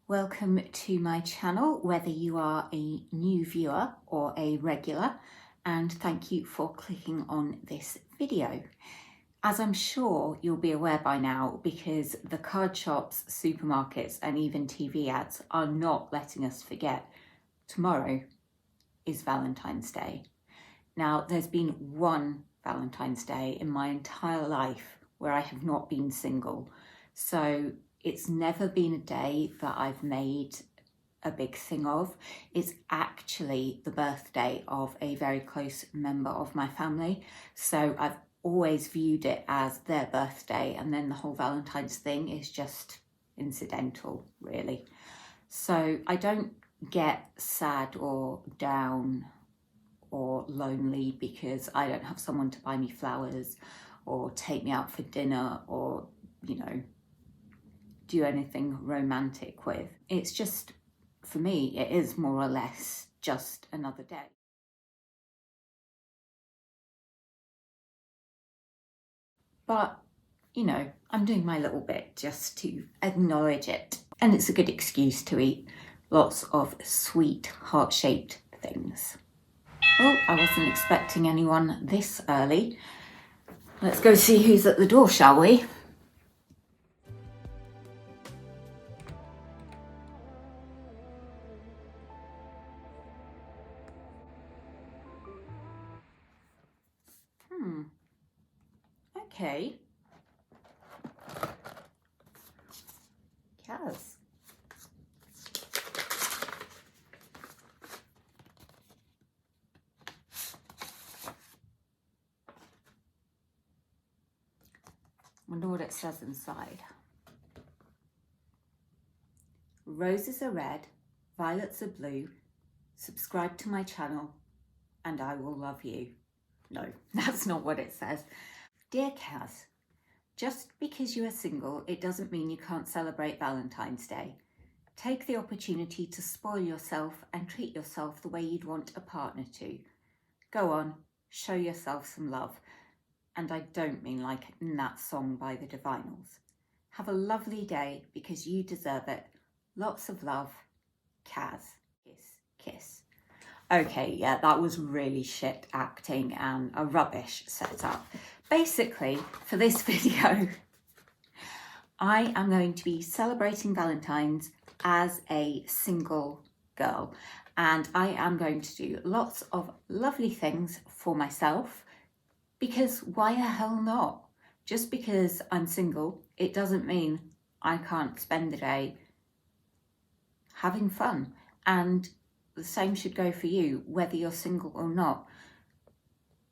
Welcome to my channel, whether you are a new viewer or a regular, and thank you for clicking on this video. As I'm sure you'll be aware by now, because the card shops, supermarkets and even TV ads are not letting us forget, tomorrow is Valentine's Day. Now, there's been one Valentine's Day in my entire life where I have not been single, so it's never been a day that I've made a big thing of. It's actually the birthday of a very close member of my family, so I've always viewed it as their birthday, and then the whole Valentine's thing is just incidental, really. So I don't get sad or down or lonely because I don't have someone to buy me flowers or take me out for dinner or, do anything romantic with. It's just, for me, it is more or less just another day. But, I'm doing my little bit just to acknowledge it. And it's a good excuse to eat lots of sweet, heart-shaped things. Oh, I wasn't expecting anyone this early. Let's go see who's at the door, shall we? Okay. Yes. Wonder what it says inside. Roses are red, violets are blue. Subscribe to my channel and I will love you. No, that's not what it says. Dear Kaz, just because you are single, it doesn't mean you can't celebrate Valentine's Day. Take the opportunity to spoil yourself and treat yourself the way you'd want a partner to. Go on, show yourself some love. And I don't mean like in that song by the Divinals. Have a lovely day because you deserve it. Lots of love, Kaz. Kiss, kiss. Okay, yeah, that was really shit acting and a rubbish setup. Basically, for this video, I am going to be celebrating Valentine's as a single girl, and I am going to do lots of lovely things for myself, because why the hell not? Just because I'm single, it doesn't mean I can't spend the day having fun. And the same should go for you, whether you're single or not.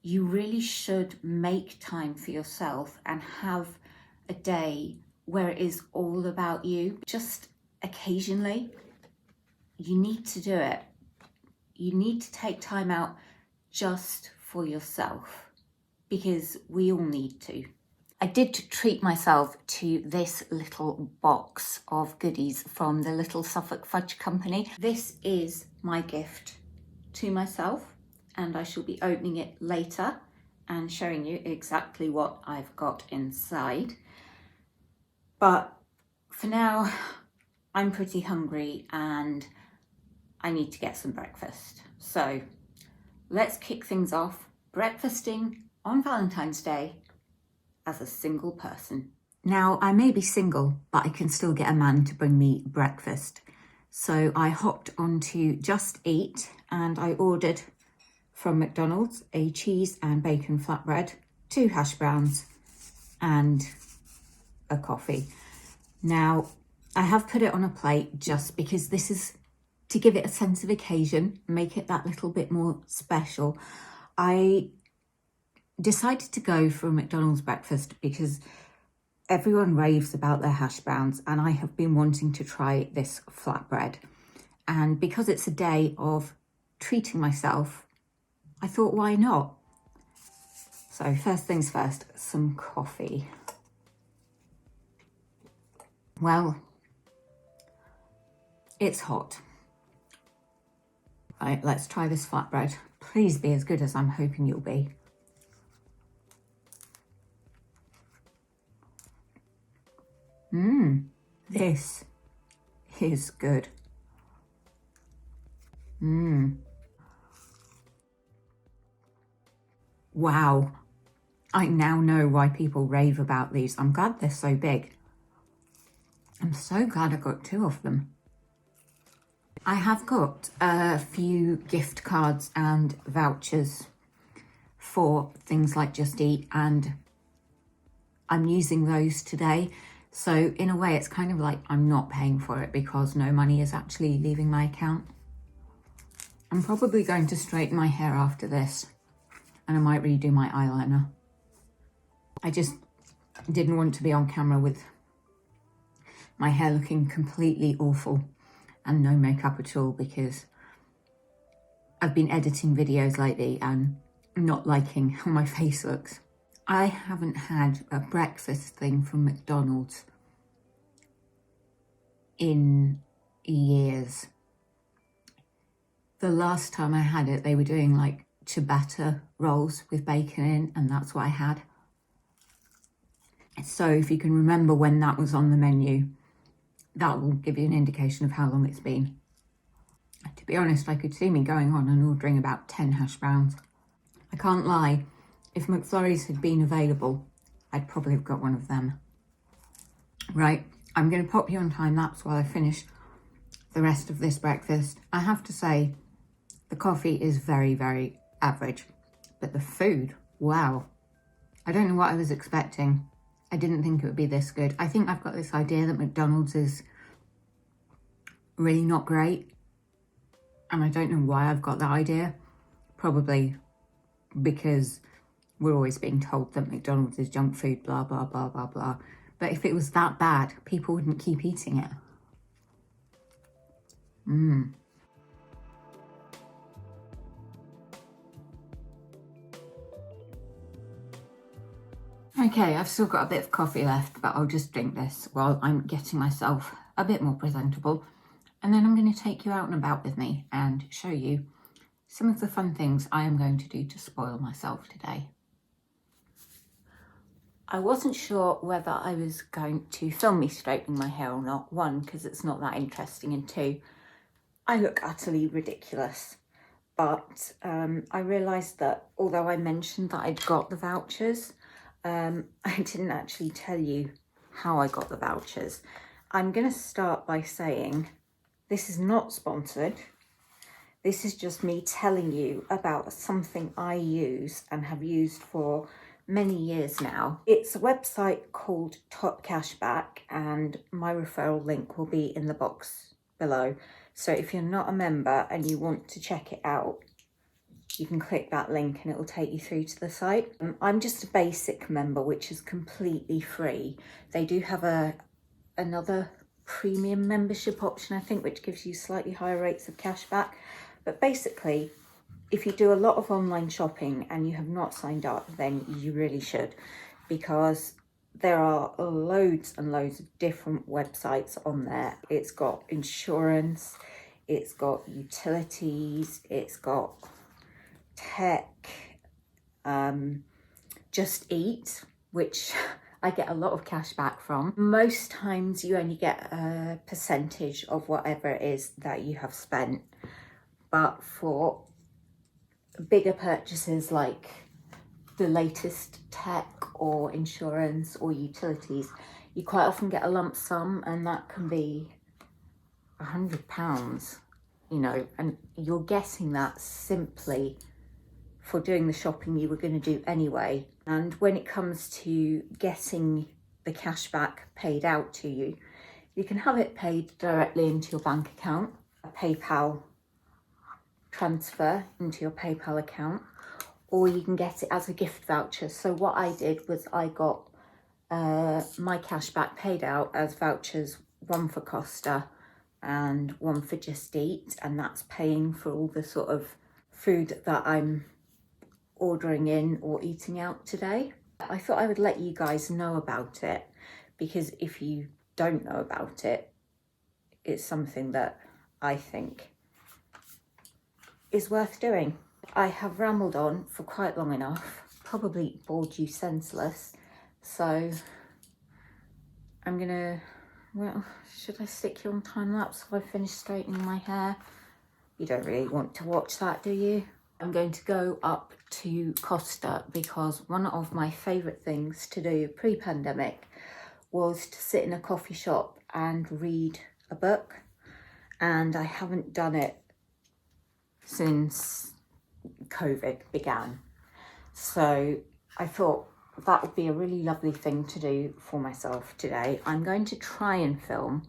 You really should make time for yourself and have a day where it is all about you. Just occasionally, you need to do it. You need to take time out just for yourself, because we all need to. I did treat myself to this little box of goodies from the Little Suffolk Fudge Company. This is my gift to myself, and I shall be opening it later and showing you exactly what I've got inside. But for now, I'm pretty hungry and I need to get some breakfast. So let's kick things off breakfasting on Valentine's Day as a single person. Now, I may be single, but I can still get a man to bring me breakfast. So I hopped onto Just Eat and I ordered from McDonald's a cheese and bacon flatbread, 2 hash browns and a coffee. Now, I have put it on a plate just because this is to give it a sense of occasion, make it that little bit more special. I decided to go for a McDonald's breakfast because everyone raves about their hash browns and I have been wanting to try this flatbread. And because it's a day of treating myself, I thought, why not? So first things first, some coffee. Well, it's hot. Right, let's try this flatbread. Please be as good as I'm hoping you'll be. This is good. Wow. I now know why people rave about these. I'm glad they're so big. I'm so glad I got 2 of them. I have got a few gift cards and vouchers for things like Just Eat, and I'm using those today. So in a way, it's kind of like I'm not paying for it because no money is actually leaving my account. I'm probably going to straighten my hair after this, and I might redo my eyeliner. I just didn't want to be on camera with my hair looking completely awful and no makeup at all, because I've been editing videos lately and not liking how my face looks. I haven't had a breakfast thing from McDonald's in years. The last time I had it, they were doing like ciabatta rolls with bacon in, and that's what I had. So if you can remember when that was on the menu, that will give you an indication of how long it's been. To be honest, I could see me going on and ordering about 10 hash browns. I can't lie, if McFlurries had been available, I'd probably have got one of them. Right, I'm going to pop you on time lapse while I finish the rest of this breakfast. I have to say, the coffee is very, very average, but the food, wow. I don't know what I was expecting. I didn't think it would be this good. I think I've got this idea that McDonald's is really not great, and I don't know why I've got that idea. Probably because we're always being told that McDonald's is junk food, blah, blah, blah, blah, blah. But if it was that bad, people wouldn't keep eating it. Okay, I've still got a bit of coffee left, but I'll just drink this while I'm getting myself a bit more presentable. And then I'm going to take you out and about with me and show you some of the fun things I am going to do to spoil myself today. I wasn't sure whether I was going to film me straightening my hair or not. 1, because it's not that interesting, and 2, I look utterly ridiculous. But I realised that although I mentioned that I'd got the vouchers, I didn't actually tell you how I got the vouchers. I'm going to start by saying this is not sponsored. This is just me telling you about something I use and have used for many years now. It's a website called Top Cashback, and my referral link will be in the box below. So if you're not a member and you want to check it out, you can click that link and it will take you through to the site. I'm just a basic member, which is completely free. They do have another premium membership option, I think, which gives you slightly higher rates of cashback. But basically, if you do a lot of online shopping and you have not signed up, then you really should, because there are loads and loads of different websites on there. It's got insurance, it's got utilities, it's got tech, Just Eat, which I get a lot of cash back from. Most times you only get a percentage of whatever it is that you have spent. But for bigger purchases like the latest tech or insurance or utilities, you quite often get a lump sum, and that can be £100, you know, and you're getting that simply for doing the shopping you were going to do anyway. And when it comes to getting the cash back paid out to you, you can have it paid directly into your bank account, a PayPal transfer into your PayPal account, or you can get it as a gift voucher. So what I did was I got my cash back paid out as vouchers, 1 for Costa and 1 for Just Eat, and that's paying for all the sort of food that I'm ordering in or eating out today. I thought I would let you guys know about it, because if you don't know about it, it's something that I think is worth doing. I have rambled on for quite long enough, probably bored you senseless, so I'm gonna Well, should I stick you on time lapse while I finish straightening my hair? You don't really want to watch that, do you? I'm going to go up to Costa because one of my favourite things to do pre-pandemic was to sit in a coffee shop and read a book, and I haven't done it since COVID began. So I thought that would be a really lovely thing to do for myself today. I'm going to try and film,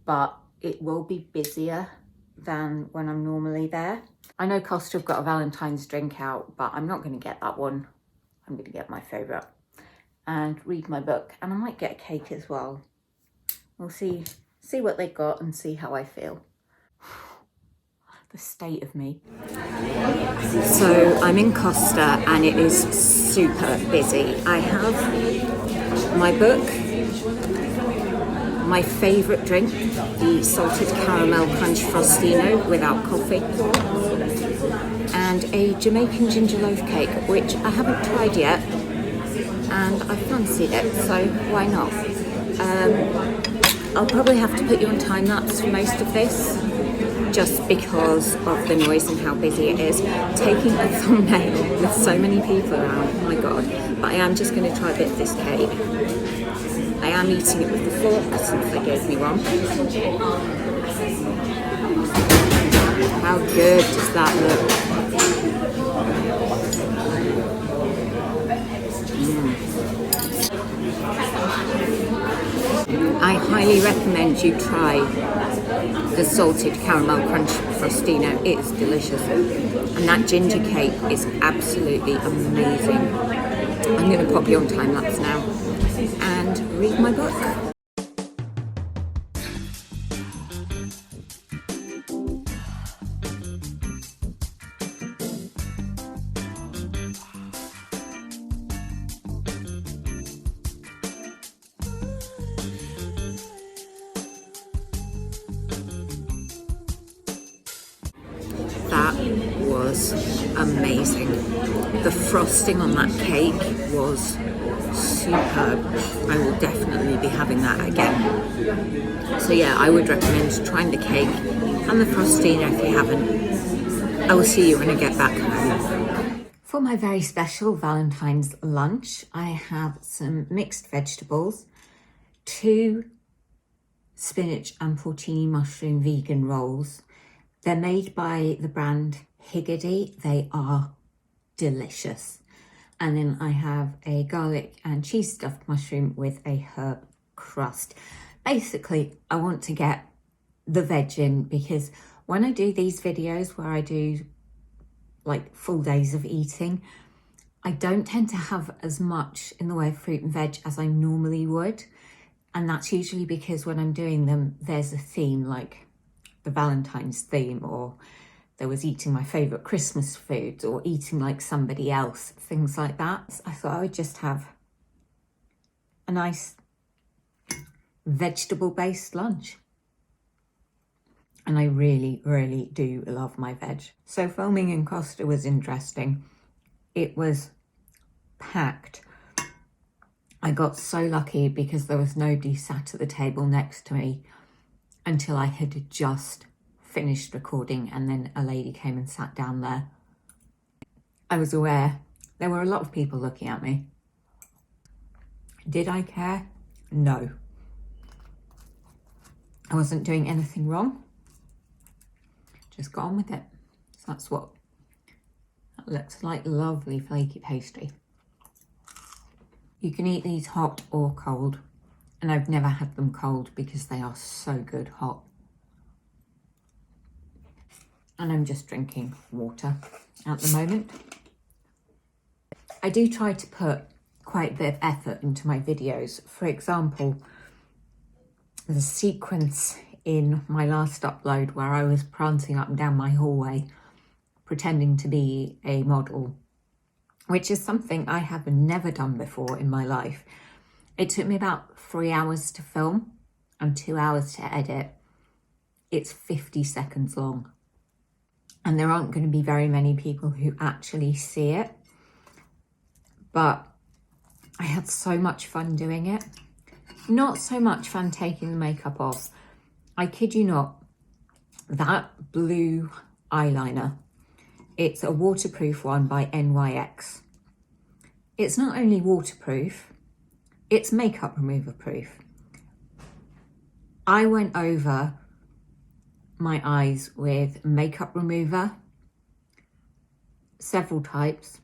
but it will be busier than when I'm normally there. I know Costa have got a Valentine's drink out, but I'm not going to get that one. I'm going to get my favourite and read my book, and I might get a cake as well. We'll see what they got and see how I feel. The state of me. So I'm in Costa and it is super busy. I have my book, my favourite drink, the salted caramel crunch frostino without coffee, and a Jamaican ginger loaf cake, which I haven't tried yet and I fancied it, so why not? I'll probably have to put you on time lapse for most of this, just because of the noise and how busy it is. Taking a thumbnail with so many people around, oh my god. But I am just going to try a bit of this cake. I am eating it with the fork since they gave me one. How good does that look? I highly recommend you try the salted caramel crunch frostino. It's delicious, and that ginger cake is absolutely amazing. I'm going to pop you on time lapse now and read my book. That was amazing. The frosting on that cake was superb. I will definitely be having that again. So yeah, I would recommend trying the cake and the frostino if you haven't. I will see you when I get back home. For my very special Valentine's lunch, I have some mixed vegetables, 2 spinach and porcini mushroom vegan rolls. They're made by the brand Higgity. They are delicious. And then I have a garlic and cheese stuffed mushroom with a herb crust. Basically, I want to get the veg in because when I do these videos where I do like full days of eating, I don't tend to have as much in the way of fruit and veg as I normally would. And that's usually because when I'm doing them, there's a theme, like the Valentine's theme, or there was eating my favourite Christmas foods, or eating like somebody else, things like that. I thought I would just have a nice vegetable-based lunch. And I really, really do love my veg. So filming in Costa was interesting. It was packed. I got so lucky because there was nobody sat at the table next to me until I had just finished recording, and then a lady came and sat down there. I was aware there were a lot of people looking at me. Did I care? No. I wasn't doing anything wrong. Just got on with it. So that's what that looks like. Lovely flaky pastry. You can eat these hot or cold. And I've never had them cold because they are so good hot. And I'm just drinking water at the moment. I do try to put quite a bit of effort into my videos. For example, the sequence in my last upload where I was prancing up and down my hallway pretending to be a model, which is something I have never done before in my life. It took me about 3 hours to film and 2 hours to edit. It's 50 seconds long. And there aren't going to be very many people who actually see it. But I had so much fun doing it. Not so much fun taking the makeup off. I kid you not, that blue eyeliner, it's a waterproof one by NYX. It's not only waterproof, it's makeup remover proof. I went over my eyes with makeup remover, several types,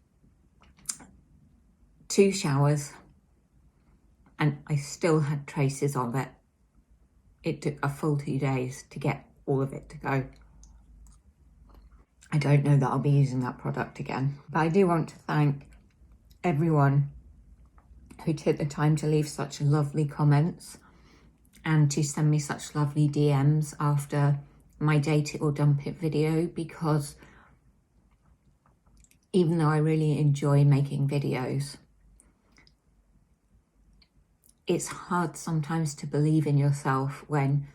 2 showers, and I still had traces of it. It took a full 2 days to get all of it to go. I don't know that I'll be using that product again, but I do want to thank everyone who took the time to leave such lovely comments and to send me such lovely DMs after my Date It or Dump It video, because even though I really enjoy making videos, it's hard sometimes to believe in yourself when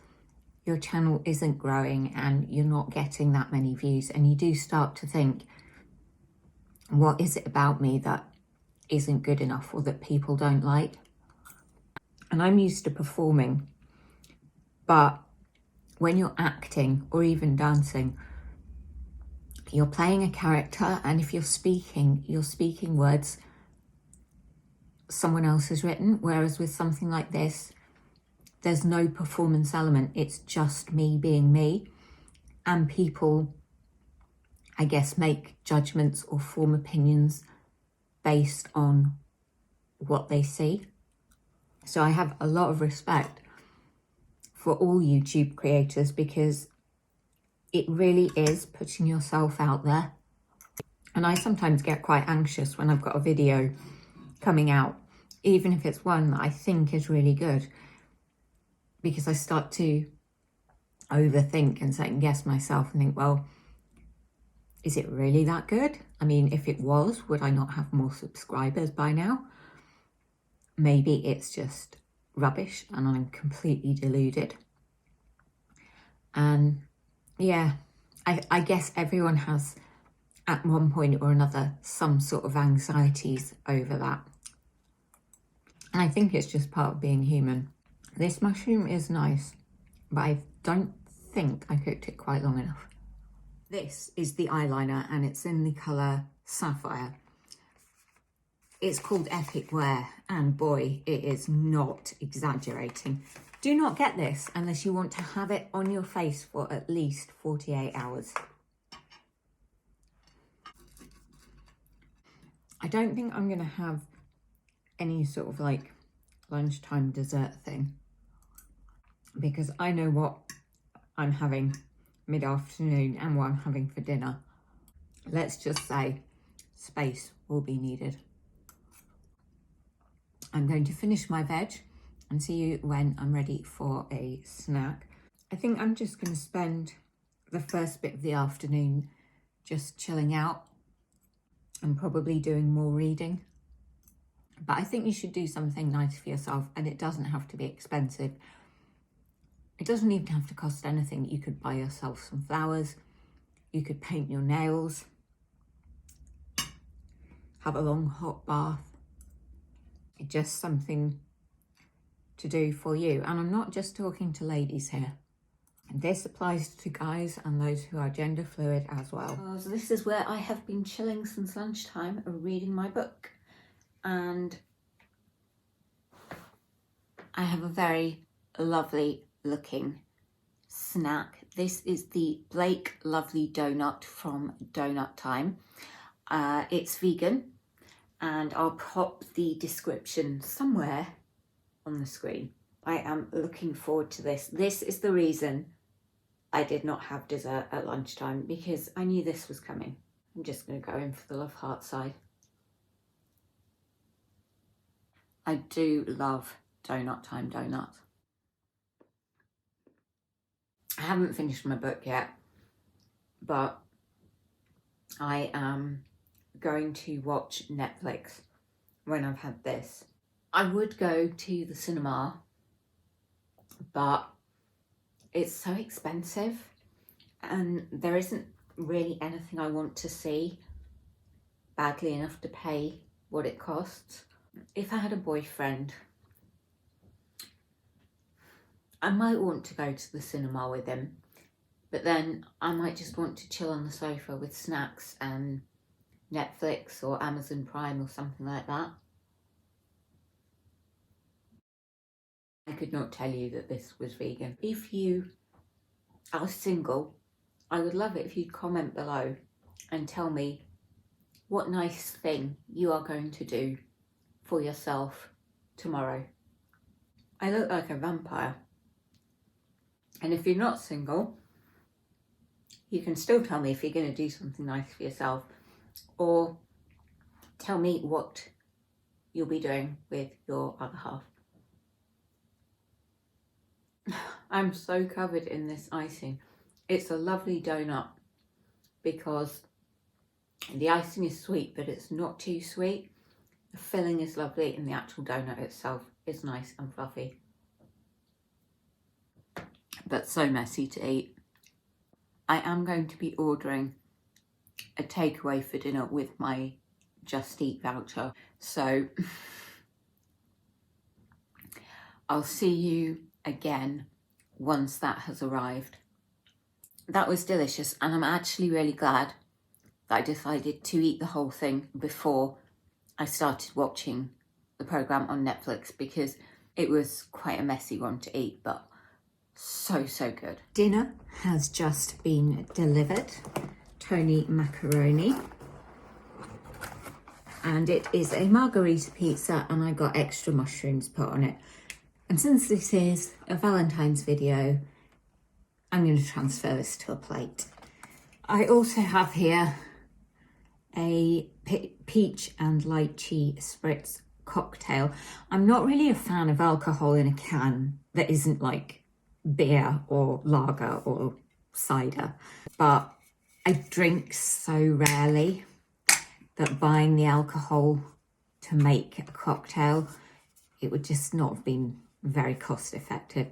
your channel isn't growing and you're not getting that many views, and you do start to think, what is it about me that isn't good enough or that people don't like? And I'm used to performing, but when you're acting or even dancing, you're playing a character, and if you're speaking words someone else has written, whereas with something like this, there's no performance element. It's just me being me, and people, I guess, make judgments or form opinions based on what they see. So I have a lot of respect for all YouTube creators, because it really is putting yourself out there. And I sometimes get quite anxious when I've got a video coming out, even if it's one that I think is really good, because I start to overthink and second guess myself and think, well, is it really that good? I mean, if it was, would I not have more subscribers by now? Maybe it's just rubbish and I'm completely deluded. And yeah, I guess everyone has at one point or another some sort of anxieties over that. And I think it's just part of being human. This mushroom is nice, but I don't think I cooked it quite long enough. This is the eyeliner and it's in the colour Sapphire. It's called Epic Wear, and boy, it is not exaggerating. Do not get this unless you want to have it on your face for at least 48 hours. I don't think I'm going to have any sort of like lunchtime dessert thing, because I know what I'm having mid-afternoon and what I'm having for dinner. Let's just say space will be needed. I'm going to finish my veg and see you when I'm ready for a snack. I think I'm just going to spend the first bit of the afternoon just chilling out and probably doing more reading. But I think you should do something nice for yourself, and it doesn't have to be expensive. It doesn't even have to cost anything. You could buy yourself some flowers, you could paint your nails, have a long hot bath. Just something to do for you. And I'm not just talking to ladies here. This applies to guys and those who are gender fluid as well. So this is where I have been chilling since lunchtime, reading my book. And I have a very lovely looking snack. This is the Blake Lovely Donut from Donut Time. It's vegan, and I'll pop the description somewhere on the screen. I am looking forward to this. This is the reason I did not have dessert at lunchtime, because I knew this was coming. I'm just going to go in for the love heart side. I do love Donut Time donuts. I haven't finished my book yet, but I am going to watch Netflix when I've had this. I would go to the cinema, but it's so expensive and there isn't really anything I want to see badly enough to pay what it costs. If I had a boyfriend I might want to go to the cinema with him, but then I might just want to chill on the sofa with snacks and Netflix or Amazon Prime or something like that. I could not tell you that this was vegan. If you are single, I would love it if you'd comment below and tell me what nice thing you are going to do for yourself tomorrow. I look like a vampire. And if you're not single, you can still tell me if you're going to do something nice for yourself, or tell me what you'll be doing with your other half. I'm so covered in this icing. It's a lovely donut because the icing is sweet, but it's not too sweet. The filling is lovely and the actual donut itself is nice and fluffy. But so messy to eat. I am going to be ordering a takeaway for dinner with my Just Eat voucher. So I'll see you again once that has arrived. That was delicious, and I'm actually really glad that I decided to eat the whole thing before I started watching the programme on Netflix, because it was quite a messy one to eat, but so good. Dinner has just been delivered. Tony macaroni. And it is a margarita pizza, and I got extra mushrooms put on it. And since this is a Valentine's video, I'm going to transfer this to a plate. I also have here a peach and lychee spritz cocktail. I'm not really a fan of alcohol in a can that isn't like beer or lager or cider, but I drink so rarely that buying the alcohol to make a cocktail, it would just not have been very cost effective.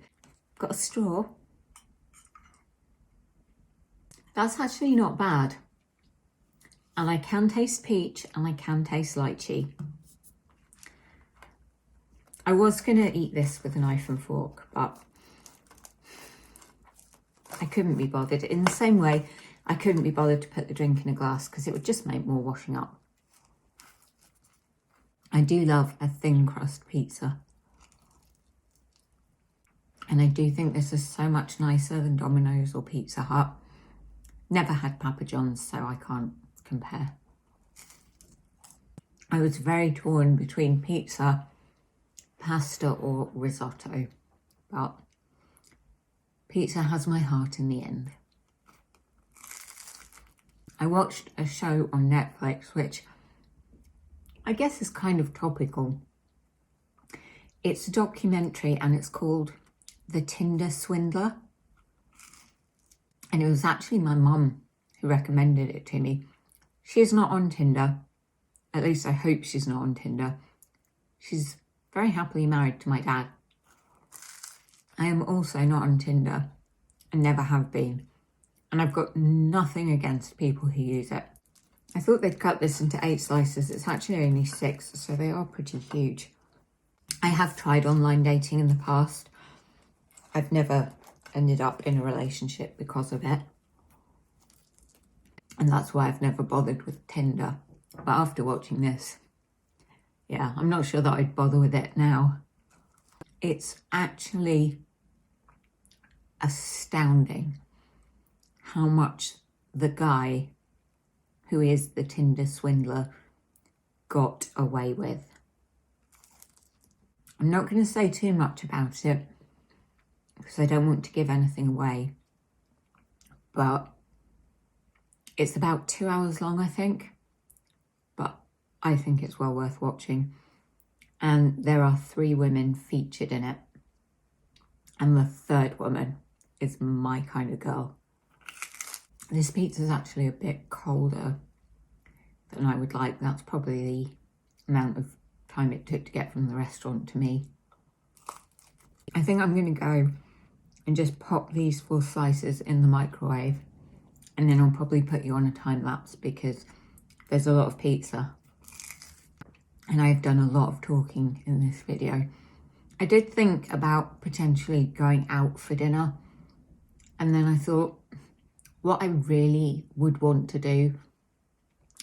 Got a straw. That's actually not bad. And I can taste peach and I can taste lychee. I was going to eat this with a knife and fork, but I couldn't be bothered. In the same way, I couldn't be bothered to put the drink in a glass because it would just make more washing up. I do love a thin crust pizza. And I do think this is so much nicer than Domino's or Pizza Hut. Never had Papa John's, so I can't compare. I was very torn between pizza, pasta or risotto, but pizza has my heart in the end. I watched a show on Netflix, which I guess is kind of topical. It's a documentary and it's called The Tinder Swindler. And it was actually my mum who recommended it to me. She's not on Tinder. At least I hope she's not on Tinder. She's very happily married to my dad. I am also not on Tinder and never have been. And I've got nothing against people who use it. I thought they'd cut this into 8 slices. It's actually only 6, so they are pretty huge. I have tried online dating in the past. I've never ended up in a relationship because of it. And that's why I've never bothered with Tinder. But after watching this, yeah, I'm not sure that I'd bother with it now. It's actually astounding how much the guy who is the Tinder swindler got away with. I'm not going to say too much about it because I don't want to give anything away. But it's about 2 hours long, I think. But I think it's well worth watching. And there are 3 women featured in it. And the 3rd woman is my kind of girl. This pizza's actually a bit colder than I would like. That's probably the amount of time it took to get from the restaurant to me. I think I'm going to go and just pop these 4 slices in the microwave, and then I'll probably put you on a time lapse because there's a lot of pizza and I've done a lot of talking in this video. I did think about potentially going out for dinner, and then I thought what I really would want to do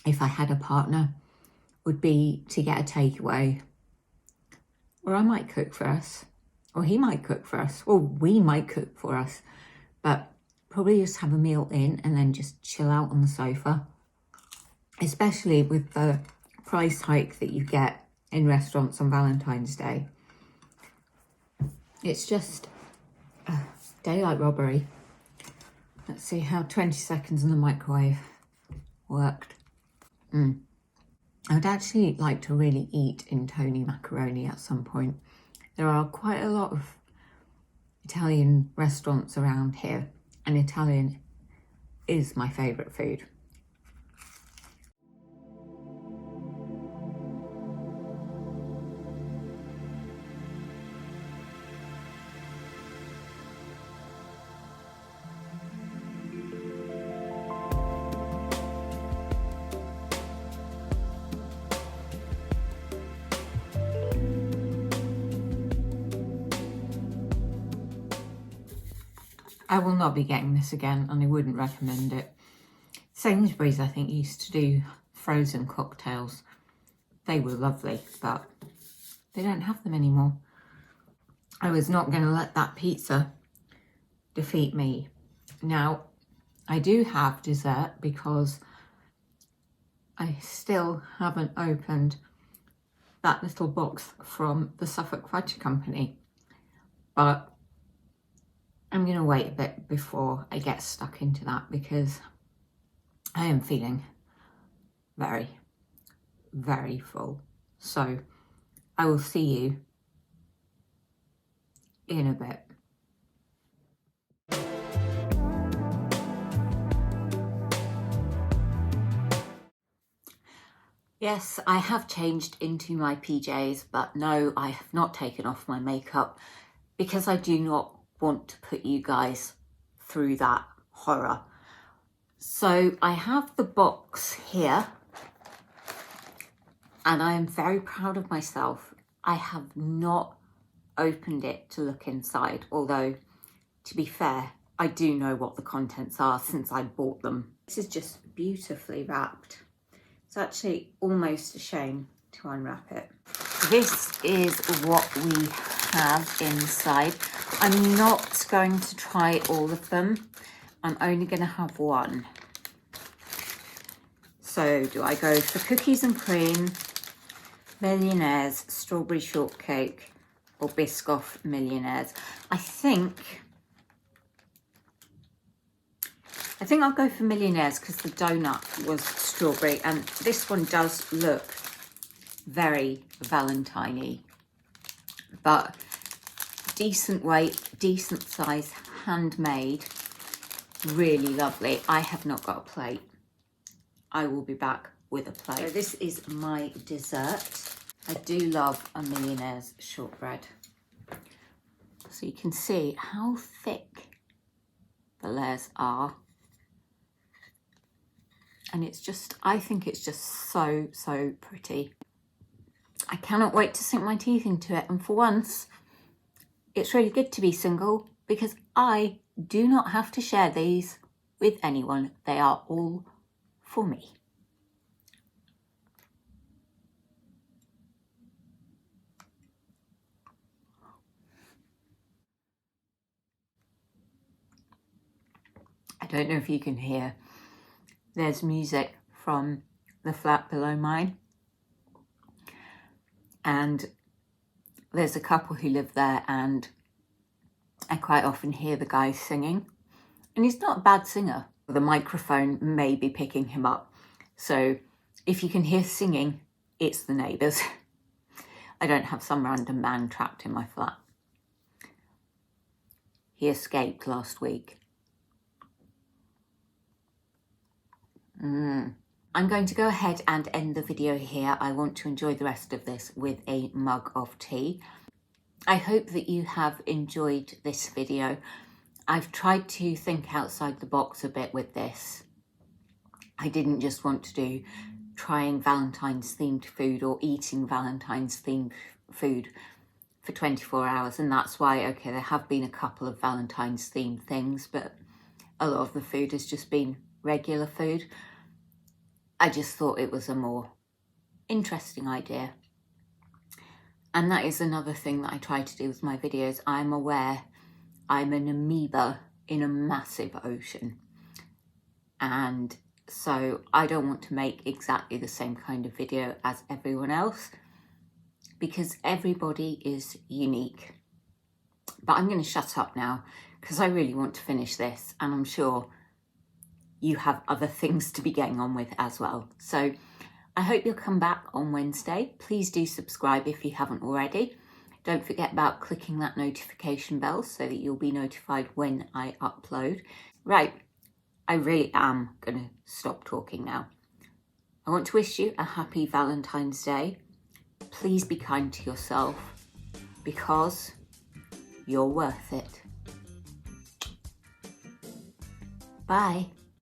if I had a partner would be to get a takeaway, or I might cook for us, or he might cook for us, or we might cook for us, but probably just have a meal in and then just chill out on the sofa, especially with the price hike that you get in restaurants on Valentine's Day. It's just daylight robbery. Let's see how 20 seconds in the microwave worked. I'd actually like to really eat in Tony macaroni at some point. There are quite a lot of Italian restaurants around here, and Italian is my favourite food. I will not be getting this again, and I wouldn't recommend it. Sainsbury's, I think, used to do frozen cocktails. They were lovely, but they don't have them anymore. I was not going to let that pizza defeat me. Now, I do have dessert because I still haven't opened that little box from the Suffolk Fudge Company, but I'm going to wait a bit before I get stuck into that because I am feeling very, very full. So I will see you in a bit. Yes, I have changed into my PJs, but no, I have not taken off my makeup because I do not want to put you guys through that horror. So I have the box here, and I am very proud of myself. I have not opened it to look inside, although to be fair, I do know what the contents are since I bought them. This is just beautifully wrapped. It's actually almost a shame to unwrap it. This is what we have inside. I'm not going to try all of them. I'm only going to have one. So do I go for cookies and cream, Millionaires, strawberry shortcake, or Biscoff Millionaires? I think I'll go for Millionaires because the donut was strawberry, and this one does look very Valentine-y, but decent weight, decent size, handmade, really lovely. I have not got a plate. I will be back with a plate. So this is my dessert. I do love a Millionaire's shortbread. So you can see how thick the layers are. And it's just, I think it's just so, so pretty. I cannot wait to sink my teeth into it. And for once, it's really good to be single because I do not have to share these with anyone. They are all for me. I don't know if you can hear. There's music from the flat below mine. And there's a couple who live there, and I quite often hear the guy singing. And he's not a bad singer. The microphone may be picking him up. So if you can hear singing, it's the neighbours. I don't have some random man trapped in my flat. He escaped last week. I'm going to go ahead and end the video here. I want to enjoy the rest of this with a mug of tea. I hope that you have enjoyed this video. I've tried to think outside the box a bit with this. I didn't just want to do trying Valentine's themed food or eating Valentine's themed food. for 24 hours, and that's why, okay, there have been a couple of Valentine's themed things, but a lot of the food has just been regular food. I just thought it was a more interesting idea. And that is another thing that I try to do with my videos. I'm aware I'm an amoeba in a massive ocean. And so I don't want to make exactly the same kind of video as everyone else, because everybody is unique. But I'm going to shut up now because I really want to finish this, and I'm sure you have other things to be getting on with as well. So I hope you'll come back on Wednesday. Please do subscribe if you haven't already. Don't forget about clicking that notification bell so that you'll be notified when I upload. Right, I really am going to stop talking now. I want to wish you a happy Valentine's Day. Please be kind to yourself because you're worth it. Bye.